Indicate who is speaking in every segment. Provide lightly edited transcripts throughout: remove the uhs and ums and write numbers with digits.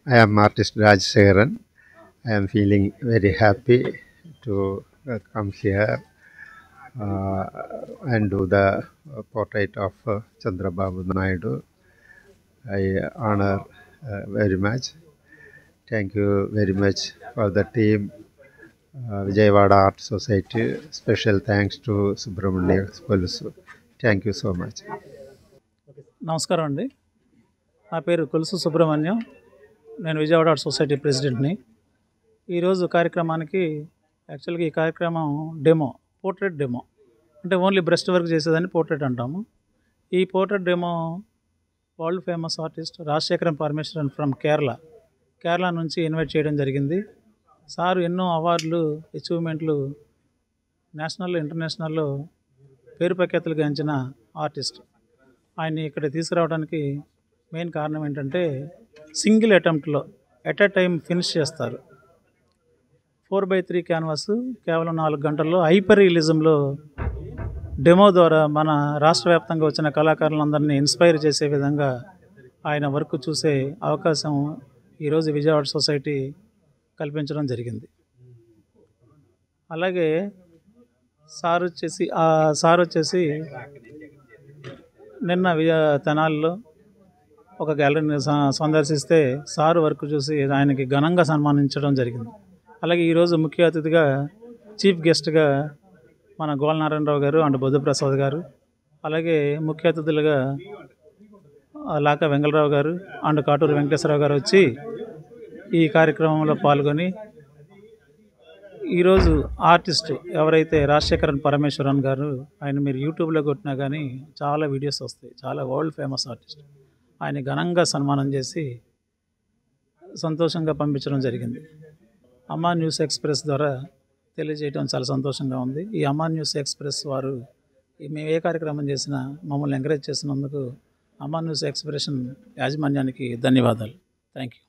Speaker 1: I am artist Raj Segaran. I am feeling very happy to come here uh, and do the portrait of Chandrababu Naidu. I honor very much. Thank you very much for the team, Vijayawada Art Society. Special thanks to Subramania Polusu. Thank you so much.
Speaker 2: నమస్కారం అండి. నా పేరు కొలుసు సుబ్రహ్మణ్యం. నేను Vijayawada art society ప్రెసిడెంట్ని. ఈరోజు కార్యక్రమానికి యాక్చువల్గా ఈ కార్యక్రమం పోర్ట్రేట్ డెమో అంటే ఓన్లీ బ్రెస్ట్ వర్క్ చేసేదాన్ని పోర్ట్రేట్ అంటాము. ఈ portrait demo world famous artist Rajasekharam Parameswaran from Kerala నుంచి ఇన్వైట్ చేయడం జరిగింది. సారు ఎన్నో అవార్డులు అచీవ్మెంట్లు నేషనల్ ఇంటర్నేషనల్లో పేరు ప్రఖ్యాతులు గాంచిన ఆర్టిస్ట్. ఆయన్ని ఇక్కడ తీసుకురావడానికి మెయిన్ కారణం ఏంటంటే సింగిల్ అటెంప్ట్లో ఎట్ ఎ టైం ఫినిష్ చేస్తారు. 4x3 క్యాన్వాస్ కేవలం 4 గంటల్లో హైపర్ రియలిజంలో డెమో ద్వారా మన రాష్ట్ర వ్యాప్తంగా వచ్చిన కళాకారులందరినీ ఇన్స్పైర్ చేసే విధంగా ఆయన వర్క్ చూసే అవకాశం ఈరోజు విజయవాడ సొసైటీ కల్పించడం జరిగింది. అలాగే సార్ వచ్చేసి నిన్న తెనాలిలో ఒక గ్యాలరీని సందర్శిస్తే సారు వర్క్ చూసి ఆయనకి ఘనంగా సన్మానించడం జరిగింది. అలాగే ఈరోజు ముఖ్య అతిథిగా చీఫ్ గెస్ట్గా మన గోలనారాయణరావు గారు అండ్ బుద్ధప్రసాద్ గారు, అలాగే ముఖ్య అతిథులుగా లాకా వెంగళరావు గారు అండ్ కాటూరు వెంకటేశ్వరరావు గారు వచ్చి ఈ కార్యక్రమంలో పాల్గొని ఈరోజు ఆర్టిస్ట్ ఎవరైతే రాజశేఖరన్ పరమేశ్వరన్ గారు, ఆయన మీరు యూట్యూబ్లో కొట్టినా కానీ చాలా వీడియోస్ వస్తాయి. చాలా వరల్డ్ ఫేమస్ ఆర్టిస్ట్. ఆయన ఘనంగా సన్మానం చేసి సంతోషంగా పంపించడం జరిగింది. అమ్మా న్యూస్ ఎక్స్ప్రెస్ ద్వారా తెలియజేయడం చాలా సంతోషంగా ఉంది. ఈ అమ్మా న్యూస్ ఎక్స్ప్రెస్ వారు మేము ఏ కార్యక్రమం చేసినా మమ్మల్ని ఎంకరేజ్ చేసినందుకు అమ్మా న్యూస్ ఎక్స్ప్రెషన్ యాజమాన్యానికి ధన్యవాదాలు. Thank you.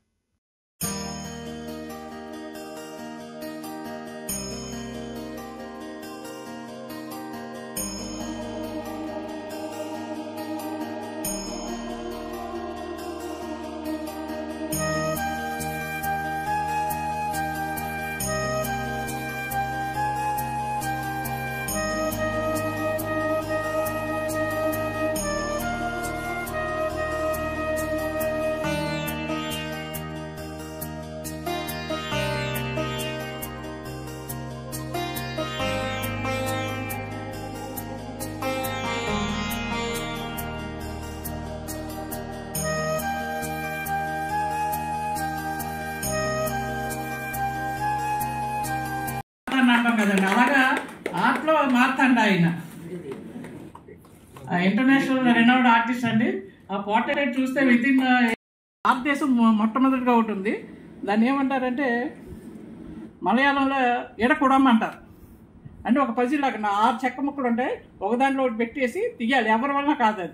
Speaker 3: అంటాం కదండి, అలాగా ఆర్ట్లో మారుతాండి ఆయన. ఇంటర్నేషనల్ రెనౌడ్ ఆర్టిస్ట్ అండి. ఆ పోర్ట్రేట్ చూస్తే వితిన్ భారతదేశం మొట్టమొదటిగా ఉంటుంది. దాన్ని ఏమంటారంటే మలయాళంలో ఎడకుడం అంటారు. అంటే ఒక పజిల్ లాగా 6 చెక్క ముక్కలు ఉంటాయి, ఒక దాంట్లో ఒకటి పెట్టేసి తీయాలి. ఎవరి వలన కాదు,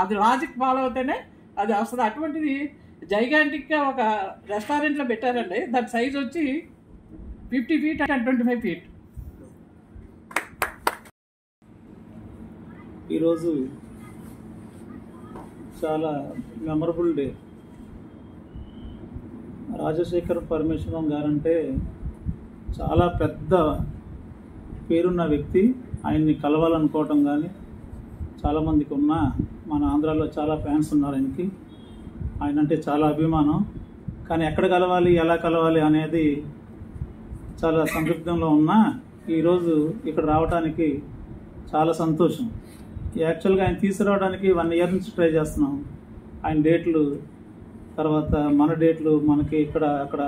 Speaker 3: అది లాజిక్ ఫాలో అవుతేనే అది వస్తుంది. అటువంటిది జైగాంటిక్గా ఒక రెస్టారెంట్లో పెట్టారండి. దాని సైజ్ వచ్చి 50 feet and 25 feet.
Speaker 2: ఈరోజు చాలా memorable day. Rajasekhar Parameswaram guarantee చాలా పెద్ద పేరున్న వ్యక్తి. ఆయన్ని కలవాలనుకోవటం కానీ చాలామందికి ఉన్న మన ఆంధ్రాలో చాలా ఫ్యాన్స్ ఉన్నారు ఆయనకి. ఆయన అంటే చాలా అభిమానం. కానీ ఎక్కడ కలవాలి, ఎలా కలవాలి అనేది చాలా సందిగ్ధంలో ఉన్నా ఈరోజు ఇక్కడ రావడానికి చాలా సంతోషం. యాక్చువల్గా ఆయన తీసుకురావడానికి 1 year నుంచి ట్రై చేస్తున్నాం. ఆయన డేట్లు తర్వాత మన డేట్లు మనకి ఇక్కడ అక్కడ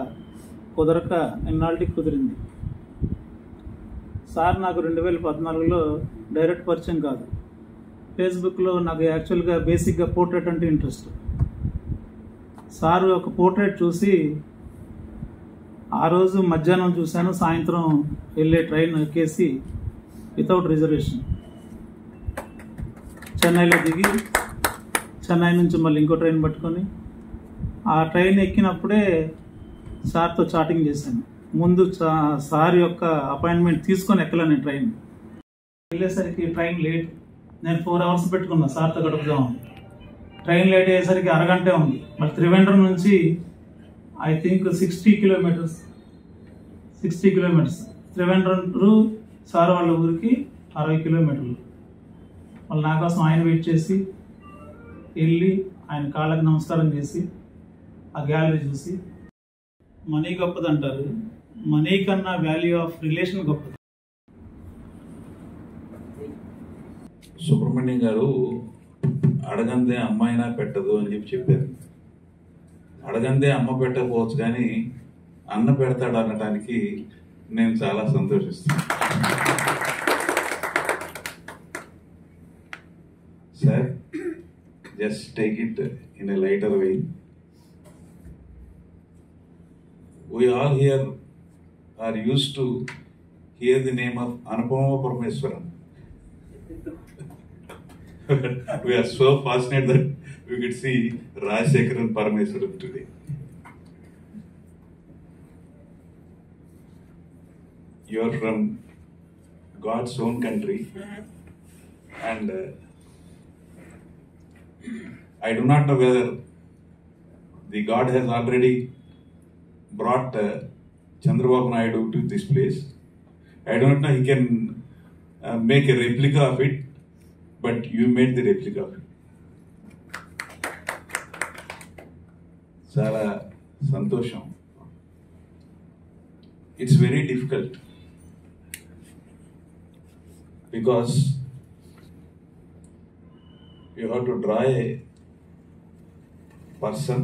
Speaker 2: కుదరక ఇన్నాళ్ళకి కుదిరింది. సార్ నాకు 2014లో డైరెక్ట్ పరిచయం కాదు. ఫేస్బుక్లో నాకు యాక్చువల్గా బేసిక్గా పోర్ట్రేట్ అంటే ఇంట్రెస్ట్. సారు ఒక పోర్ట్రేట్ చూసి ఆ రోజు మధ్యాహ్నం చూశాను, సాయంత్రం వెళ్ళే ట్రైన్ ఎక్కేసి వితౌట్ రిజర్వేషన్ చెన్నైలో దిగి చెన్నై నుంచి మళ్ళీ ఇంకో ట్రైన్ పట్టుకొని ఆ ట్రైన్ ఎక్కినప్పుడే సార్తో చాటింగ్ చేశాను. ముందు సార్ యొక్క అపాయింట్మెంట్ తీసుకొని ఎక్కలే నేను ట్రైన్. వెళ్ళేసరికి ట్రైన్ లేట్. నేను 4 hours పెట్టుకున్నా సార్తో గడుపుదాం. ట్రైన్ లేట్ అయ్యేసరికి అరగంటే ఉంది. మరి త్రివేంద్రం నుంచి I think 60 kilometres Trivandrum sir వాళ్ళ ఊరికి 60 కిలోమీటర్లు. వాళ్ళు నా కోసం ఆయన వెయిట్ చేసి వెళ్ళి ఆయన కాళ్ళకి నమస్కారం చేసి ఆ గ్యాలరీ చూసి, మనీ గొప్పది అంటారు, మనీ కన్నా వాల్యూ ఆఫ్ రిలేషన్ గొప్పది.
Speaker 4: సుబ్రహ్మణ్యం గారు అడగందే అమ్మాయినా పెట్టదు అని చెప్పారు. అడగందే అమ్మ పెట్టకపోవచ్చు, కానీ అన్న పెడతాడు అనటానికి నేను చాలా సంతోషిస్తాను. Sir, just take it in a lighter way. We all here are used to hear the name of Anupama Parameswaran. We are so fortunate that we could see Rajshekaran Parameswaran today. You are from God's own country, and I do not know whether the God has already brought Chandrababu Naidu to this place. I don't know, he can make a replica of it, but you made the replica of it. Sara santosham. It's very difficult because you have to draw a person.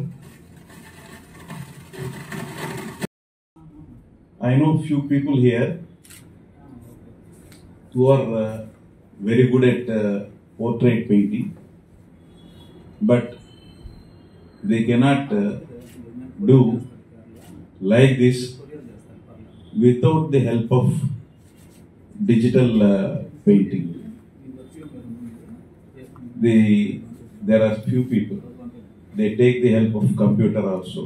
Speaker 4: I know few people here who are very good at portrait painting, but they cannot do like this without the help of digital painting. There are few people, they take the help of computer also.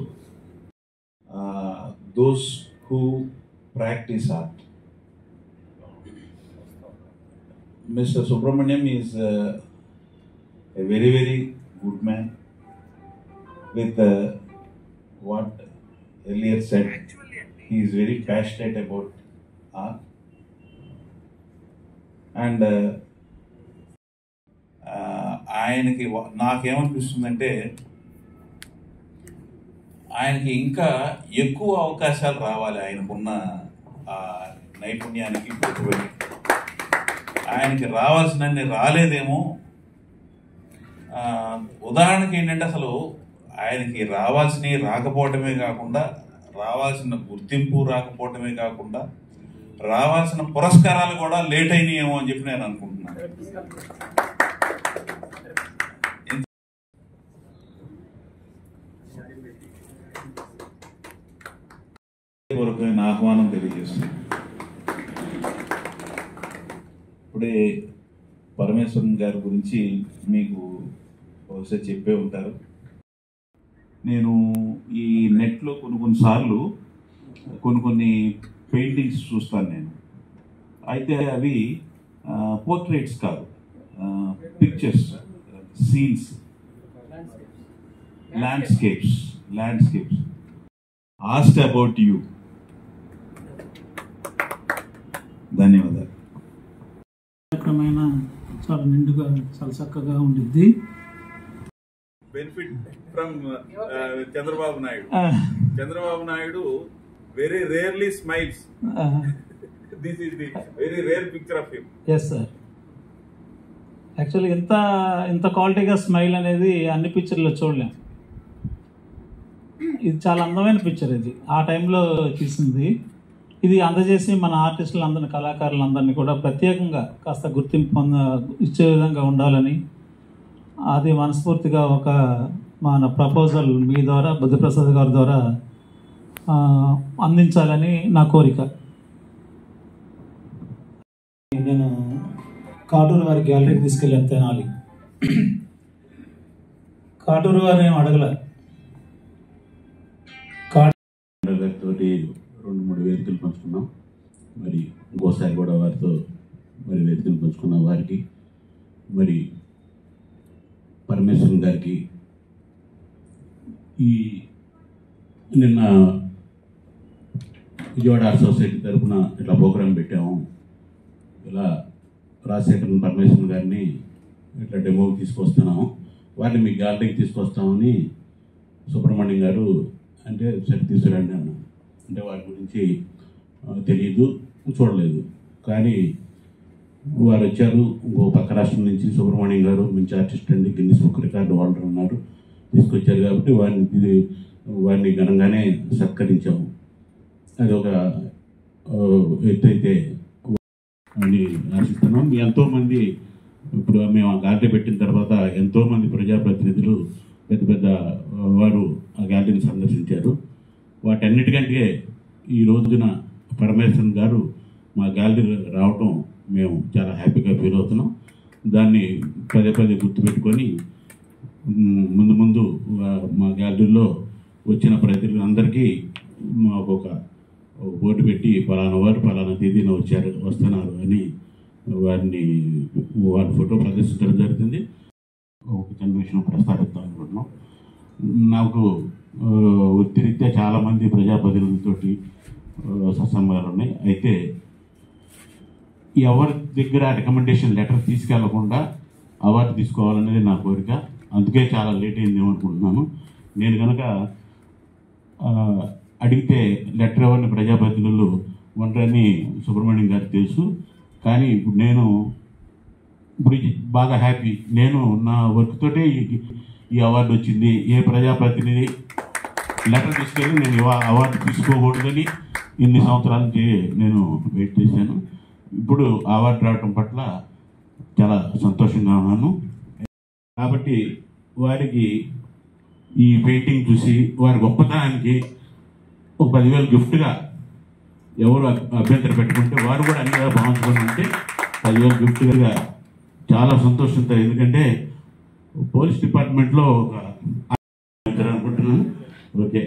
Speaker 4: Those who practice art. Mr. Subramaniam is a very, very good man with what earlier said. He is very passionate about art. And ఆయనకి నాకేమనిపిస్తుందంటే ఆయనకి ఇంకా ఎక్కువ అవకాశాలు రావాలి. ఆయనకున్న నైపుణ్యానికి పెట్టుబడి ఆయనకి రావాల్సినన్ని రాలేదేమో. ఉదాహరణకి ఏంటంటే, అసలు ఆయనకి రావాల్సినవి రాకపోవటమే కాకుండా, రావాల్సిన గుర్తింపు రాకపోవటమే కాకుండా, రావాల్సిన పురస్కారాలు కూడా లేట్ అయినాయేమో అని చెప్పి నేను అనుకుంటున్నాను. పూర్వకమైన ఆహ్వానం తెలియజేస్తుంది. ఇప్పుడే పరమేశ్వరన్ గారి గురించి మీకు బహుశా చెప్పే ఉంటారు. నేను ఈ నెట్లో కొన్నిసార్లు కొన్ని పెయింటింగ్స్ చూస్తాను నేను. అయితే అవి పోర్ట్రేట్స్ కాదు, pictures, scenes, landscapes. Asked about you. ధన్యవాదాలు.
Speaker 2: కార్యక్రమైన చాలా నిండుగా చాలా చక్కగా ఉండిద్ది.
Speaker 4: Benefit from Chandrababu Naidu. Chandrababu Naidu very rarely smiles. This is the very rare picture of him.
Speaker 2: Yes sir. Actually ఇంత క్వాలిటీగా స్మైల్ అనేది అన్ని పిక్చర్లో చూడలేం. ఇది చాలా అందమైన పిక్చర్. ఇది ఆ టైంలో తీసింది. ఇది అందజేసి మన ఆర్టిస్టులందరినీ, కళాకారులందరినీ కూడా ప్రత్యేకంగా కాస్త గుర్తింపు ఇచ్చే విధంగా ఉండాలని, అది మనస్ఫూర్తిగా ఒక మన ప్రపోజల్ మీ ద్వారా, బుద్ధప్రసాద్ గారి ద్వారా అందించాలని నా కోరిక. నేను కాటూరు వారి గ్యాలరీకి తీసుకెళ్ళాను తెనాలి. కాటూరు వారు ఏం అడగల.
Speaker 5: తోటి 2-3 వేదికలు పంచుకున్నాం. మరి ఇంకోసారి కూడా వారితో మరి వేదికలు పంచుకున్న వారికి, మరి పరమేశ్వరన్ గారికి ఈ నిన్న విజయవాడ ఆర్ట్ సొసైటీ తరఫున ఇట్లా ప్రోగ్రాం పెట్టాము. ఇలా రాజశేఖరన్ పరమేశ్వరన్ గారిని ఇట్లా డెమోకి తీసుకొస్తున్నాము, వారిని మీ గ్యాలరీకి తీసుకొస్తామని సుబ్రహ్మణ్యం గారు అంటే సరే తీసుకురండి అన్నాను. అంటే వారి గురించి తెలియదు, చూడలేదు. కానీ వారు వచ్చారు. ఇంకో పక్క రాష్ట్రం నుంచి సుబ్రహ్మణ్యం గారు మంచి ఆర్టిస్ట్ అండి, గిన్నిస్ బుక్ రికార్డు హోల్డర్ ఉన్నారు, తీసుకొచ్చారు. కాబట్టి వారిని ఘనంగానే సత్కరించాము. అది ఒక ఎత్తు అయితే అని ఆశిస్తున్నాం. ఎంతోమంది ఇప్పుడు మేము ఆ గ్యాలరీ పెట్టిన తర్వాత ఎంతోమంది ప్రజాప్రతినిధులు పెద్ద పెద్ద వారు ఆ గ్యాలరీని సందర్శించారు. వాటన్నిటికంటే ఈ రోజున పరమేశ్వరన్ గారు మా గ్యాలరీ రావటం మేము చాలా హ్యాపీగా ఫీల్ అవుతున్నాం. దాన్ని పదే పదే గుర్తుపెట్టుకొని ముందు ముందు మా గ్యాలరీలో వచ్చిన ప్రతినిధులందరికీ మాకు ఒక బోర్డు పెట్టి ఫలానా వారు ఫలానా తేదీన వస్తున్నారు అని వారి ఫోటో ప్రదర్శించడం జరుగుతుంది. ఒక చిన్న విషయం ప్రస్తావిస్తాం అనుకుంటున్నాం. నాకు వృత్తిరీత్యా చాలామంది ప్రజాప్రతినిధులతోటి సత్సంబంధాలు ఉన్నాయి. అయితే ఎవరి దగ్గర రికమెండేషన్ లెటర్ తీసుకెళ్లకుండా అవార్డు తీసుకోవాలనేది నా కోరిక. అందుకే చాలా లేట్ అయింది ఏమనుకుంటున్నాను. నేను కనుక అడిగితే లెటర్ ఎవరిని ప్రజాప్రతినిధులు ఉండరని సుబ్రహ్మణ్యం గారికి తెలుసు. కానీ ఇప్పుడు బాగా హ్యాపీ. నేను నా వర్క్ తోటే ఈ అవార్డు వచ్చింది. ఏ ప్రజాప్రతినిధి లెటర్ తీసుకెళ్ళి నేను అవార్డు తీసుకోకూడదని ఇన్ని సంవత్సరాల నుంచి నేను వెయిట్ చేశాను. ఇప్పుడు అవార్డు రావటం పట్ల చాలా సంతోషంగా ఉన్నాను. కాబట్టి వారికి ఈ పెయింటింగ్ చూసి వారి గొప్పతనానికి ఒక 10,000 గిఫ్ట్గా ఎవరు అభ్యంతరం పెట్టుకుంటే వారు కూడా అన్ని భావించుకొని ఉంటే 10,000 గిఫ్ట్గా చాలా సంతోషంతో. ఎందుకంటే పోలీస్ డిపార్ట్మెంట్లో ఒక అనుకుంటున్నాను. Okay,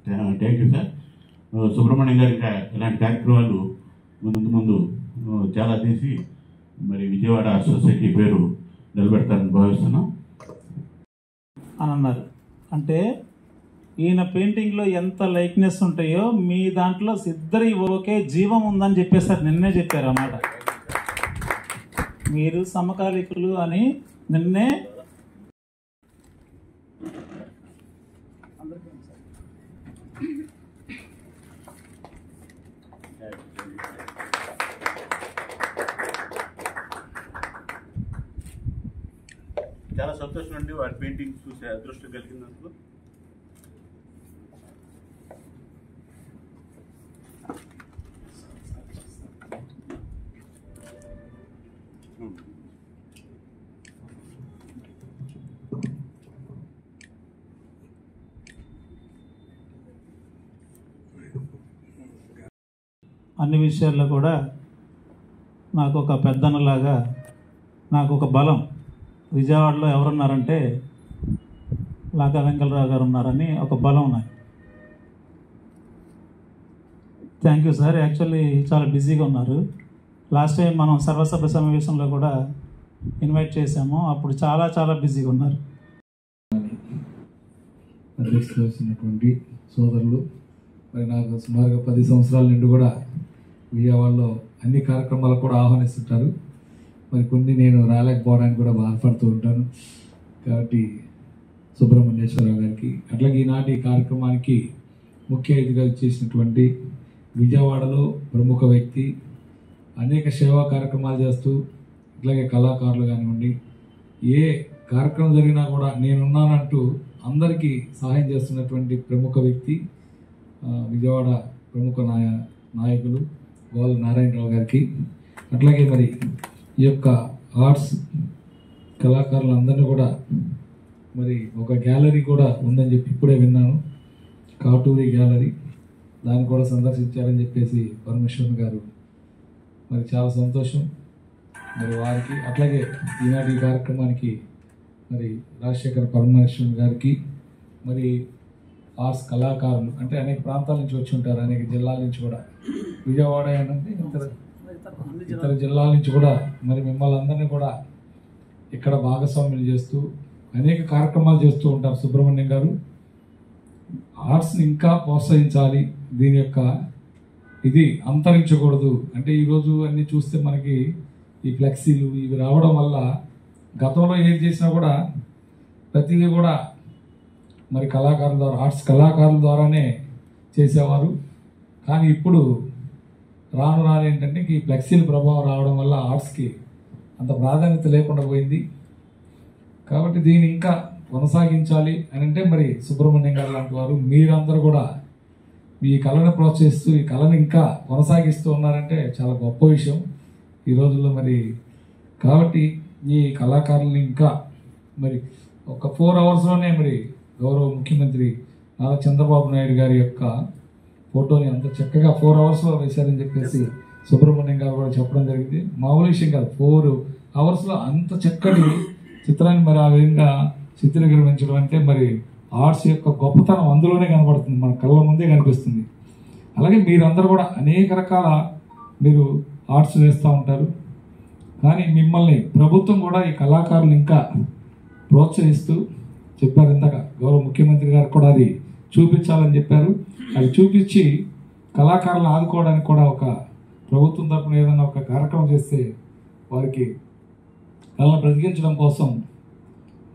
Speaker 5: thank you sir. Subrahmanyam గారి ఇలాంటి కార్యక్రమాలు ముందు చాలా తీసి మరి విజయవాడ సొసైటీ పేరు నిలబెడతారని భావిస్తున్నాం
Speaker 2: అని అన్నారు. అంటే ఈయన పెయింటింగ్లో ఎంత లైక్నెస్ ఉంటాయో మీ దాంట్లో ఇద్దరి ఒకే జీవం ఉందని చెప్పేసారు. నిన్నే చెప్పారు అన్నమాట. మీరు సమకాలికులు అని నిన్నే
Speaker 5: చాలా సంతోషం అండి. వారి పెయింటింగ్స్ చూసే అదృష్టం కలిగినందుకు.
Speaker 2: అన్ని విషయాల్లో కూడా నాకు ఒక పెద్దన్నలాగా నాకు ఒక బలం. విజయవాడలో ఎవరున్నారంటే లాకా వెంకటరావు గారు ఉన్నారని ఒక బలం నాకు. Thank you sir. యాక్చువల్లీ చాలా బిజీగా ఉన్నారు. లాస్ట్ టైం మనం సర్వసభ్య సమావేశంలో కూడా ఇన్వైట్ చేశాము, అప్పుడు చాలా బిజీగా ఉన్నారు.
Speaker 6: అధ్యక్షులు వచ్చినటువంటి సోదరులు, మరి నాకు సుమారుగా 10 సంవత్సరాల నుండి కూడా విజయవాడలో అన్ని కార్యక్రమాలకు కూడా ఆహ్వానిస్తుంటారు. మరి కొన్ని నేను రాలేకపోవడానికి కూడా బాధపడుతూ ఉంటాను. కాబట్టి సుబ్రహ్మణ్యేశ్వరరావు గారికి, అట్లాగే ఈనాటి కార్యక్రమానికి ముఖ్య అతిథిగా చేసినటువంటి విజయవాడలో ప్రముఖ వ్యక్తి, అనేక సేవా కార్యక్రమాలు చేస్తూ, ఇట్లాగే కళాకారులు కానివ్వండి, ఏ కార్యక్రమం జరిగినా కూడా నేనున్నానంటూ అందరికీ సహాయం చేస్తున్నటువంటి ప్రముఖ వ్యక్తి, విజయవాడ ప్రముఖ నాయకులు గోల నారాయణరావు గారికి, అట్లాగే మరి ఈ యొక్క ఆర్ట్స్ కళాకారులందరినీ కూడా మరి ఒక గ్యాలరీ కూడా ఉందని చెప్పి ఇప్పుడే విన్నాను, కాటూరి గ్యాలరీ, దాన్ని కూడా సందర్శించారని చెప్పేసి పరమేశ్వరన్ గారు, మరి చాలా సంతోషం మరి వారికి. అట్లాగే ఈనాటి కార్యక్రమానికి మరి రాజశేఖర్ పరమేశ్వరన్ గారికి, మరి ఆర్ట్స్ కళాకారులు అంటే అనేక ప్రాంతాల నుంచి వచ్చి ఉంటారు, అనేక జిల్లాల నుంచి కూడా, విజయవాడ అంటే ఇతర జిల్లాల నుంచి కూడా మరి మిమ్మల్ని అందరినీ కూడా ఇక్కడ భాగస్వామ్యం చేస్తూ అనేక కార్యక్రమాలు చేస్తూ ఉంటారు సుబ్రహ్మణ్యం గారు. ఆర్ట్స్ని ఇంకా ప్రోత్సహించాలి, దీని యొక్క ఇది అంతరించకూడదు. అంటే ఈరోజు అన్నీ చూస్తే మనకి ఈ ఫ్లెక్సీలు ఇవి రావడం వల్ల గతంలో ఏది చేసినా కూడా ప్రతిదీ కూడా మరి కళాకారుల ద్వారా, ఆర్ట్స్ కళాకారుల ద్వారానే చేసేవారు. కానీ ఇప్పుడు రాను ఏంటంటే ఈ ఫ్లెక్సీల ప్రభావం రావడం వల్ల ఆర్ట్స్కి అంత ప్రాధాన్యత లేకుండా పోయింది. కాబట్టి దీన్ని ఇంకా కొనసాగించాలి అని అంటే మరి సుబ్రహ్మణ్యం గారు లాంటి వారు మీరందరూ కూడా ఈ కళను ప్రోత్సహిస్తూ ఈ కళను ఇంకా కొనసాగిస్తూ ఉన్నారంటే చాలా గొప్ప విషయం ఈ రోజుల్లో. మరి కాబట్టి ఈ కళాకారుల్ని ఇంకా మరి ఒక 4 అవర్స్లోనే మరి గౌరవ ముఖ్యమంత్రి నారా చంద్రబాబు నాయుడు గారి యొక్క ఫోటోని అంత చక్కగా 4 అవర్స్లో వేశారని చెప్పేసి సుబ్రహ్మణ్యం గారు కూడా చెప్పడం జరిగింది. మామూలు విషయం కాదు, 4 అవర్స్లో అంత చక్కటి చిత్రాన్ని మరి ఆ విధంగా చిత్రీకరించడం అంటే మరి ఆర్ట్స్ యొక్క గొప్పతనం అందులోనే కనబడుతుంది, మన కళ్ళ ముందే కనిపిస్తుంది. అలాగే మీరందరూ కూడా అనేక రకాల మీరు ఆర్ట్స్ వేస్తూ ఉంటారు. కానీ మిమ్మల్ని ప్రభుత్వం కూడా ఈ కళాకారులు ఇంకా ప్రోత్సహిస్తూ చెప్పారు, ఇందాక గౌరవ ముఖ్యమంత్రి గారు కూడా అది చూపించాలని చెప్పారు. అది చూపించి కళాకారులను ఆదుకోవడానికి కూడా ఒక ప్రభుత్వం తరపున ఏదైనా ఒక కార్యక్రమం చేస్తే వారికి కళను బ్రతికించడం కోసం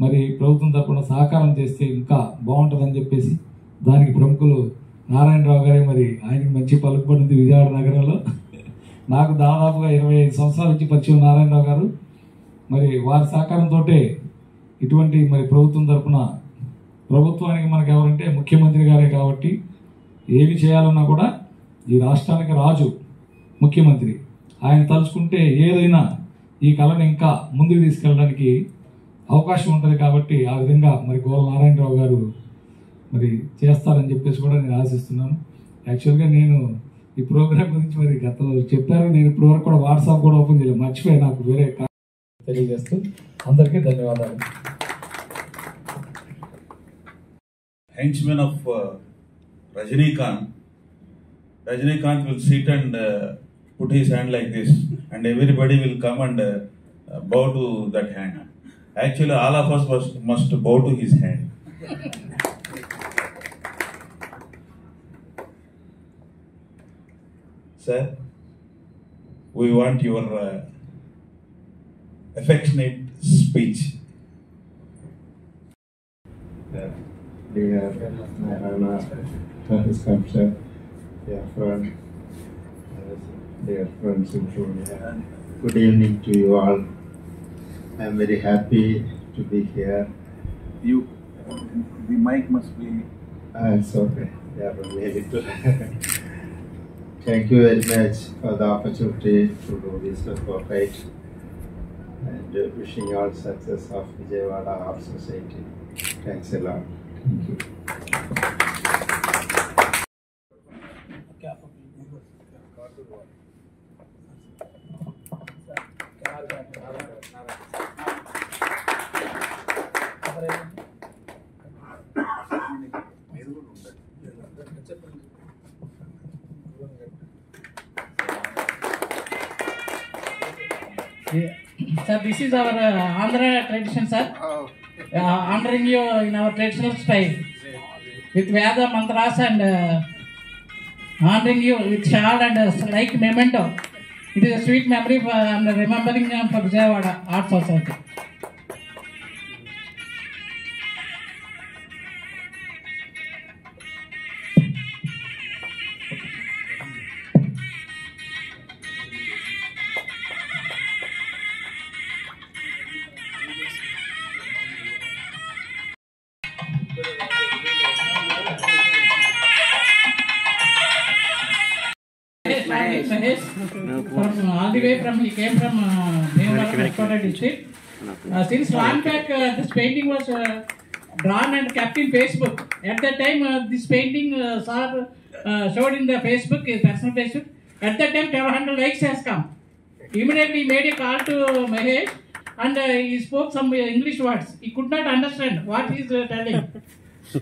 Speaker 6: మరి ప్రభుత్వం తరపున సహకారం చేస్తే ఇంకా బాగుంటుందని చెప్పేసి దానికి ప్రముఖులు నారాయణరావు గారి మరి ఆయనకి మంచి పలుకుబడి ఉంది విజయవాడ నగరంలో. నాకు దాదాపుగా 25 సంవత్సరాల నుంచి పరిచయం నారాయణరావు గారు. మరి వారి సహకారంతో ఇటువంటి మరి ప్రభుత్వం తరపున, ప్రభుత్వానికి మనకు ఎవరంటే ముఖ్యమంత్రి గారే కాబట్టి ఏవి చేయాలన్నా కూడా ఈ రాష్ట్రానికి రాజు ముఖ్యమంత్రి, ఆయన తలుచుకుంటే ఏదైనా ఈ కళను ఇంకా ముందుకు తీసుకెళ్ళడానికి అవకాశం ఉంటుంది. కాబట్టి ఆ విధంగా మరి గోల నారాయణరావు గారు మరి చేస్తారని చెప్పేసి కూడా నేను ఆశిస్తున్నాను. యాక్చువల్గా నేను ఈ ప్రోగ్రాం గురించి మరి గతంలో చెప్పారు, నేను ఇప్పటి వరకు కూడా వాట్సాప్ కూడా ఓపెన్ చేయలేదు, మర్చిపోయి నాకు వేరే తెలియజేస్తూ అందరికీ ధన్యవాదాలు.
Speaker 4: Henchman of Rajinikanth will sit and put his hand like this, and everybody will come and bow to that hand. Actually, all of us must bow to his hand. Sir, we want your affectionate speech.
Speaker 1: Dear Narayana sculpture, dear friend, dear friends in India, good evening to you all. I am very happy to be here.
Speaker 4: The mic must be.
Speaker 1: It's okay. Yeah, but maybe to. Thank you very much for the opportunity to do this portrait, and wishing you all success of Vijayawada Art Society. Thanks a lot. Thank you.
Speaker 3: Sir, this is our Andhra tradition, sir. Honoring you in our traditional style with Veda mantras and honoring you with shawl and like memento. It is a sweet memory for and remembering for Vijayawada Art Society. Mahesh, from all the way from he came from Nevada district. Since long back, this painting was drawn and kept in Facebook. At that time, this painting showed in the Facebook, his personal Facebook. At that time, 1,200 likes has come. Immediately, he made a call to Mahesh and he spoke some English words. He could not understand what he is telling.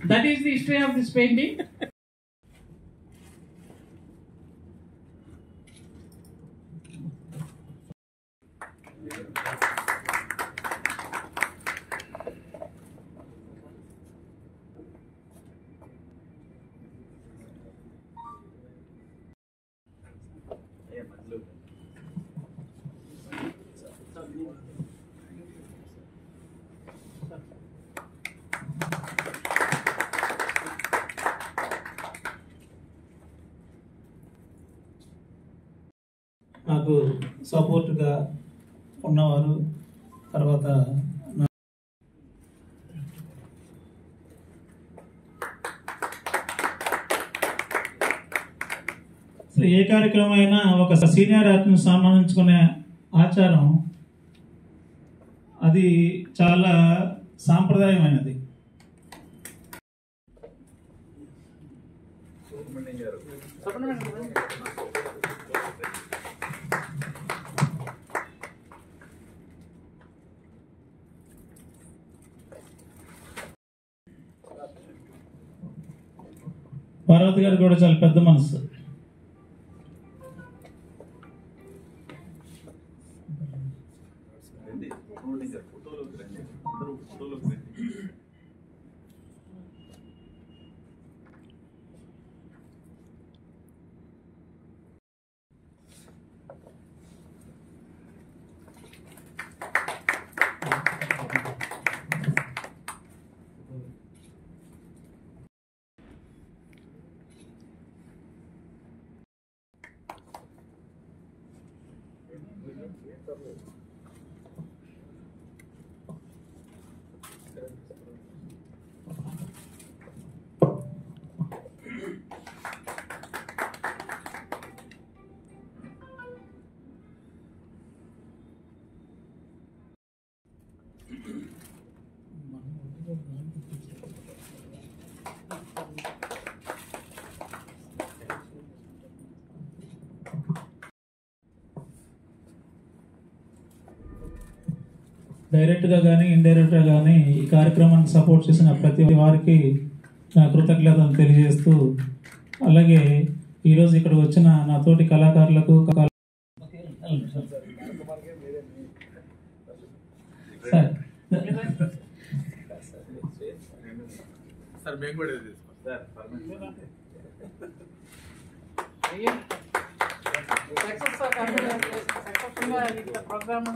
Speaker 3: That is the history of this painting.
Speaker 2: నాకు సపోర్ట్గా ఉన్నవారు. తర్వాత ఏ కార్యక్రమం అయినా ఒక senior ఆర్టిస్ట్ని సన్మానించుకునే ఆచారం అది చాలా సాంప్రదాయమైనది. పార్వతి గారు కూడా చాలా పెద్ద మనసు. డైరెక్ట్గా కానీ ఇండైరెక్ట్గా కానీ ఈ కార్యక్రమాన్ని సపోర్ట్ చేసిన ప్రతి వారికి నా కృతజ్ఞతను తెలియజేస్తూ, అలాగే ఈరోజు ఇక్కడ వచ్చిన నా తోటి కళాకారులకు
Speaker 3: ప్రోగ్రామ్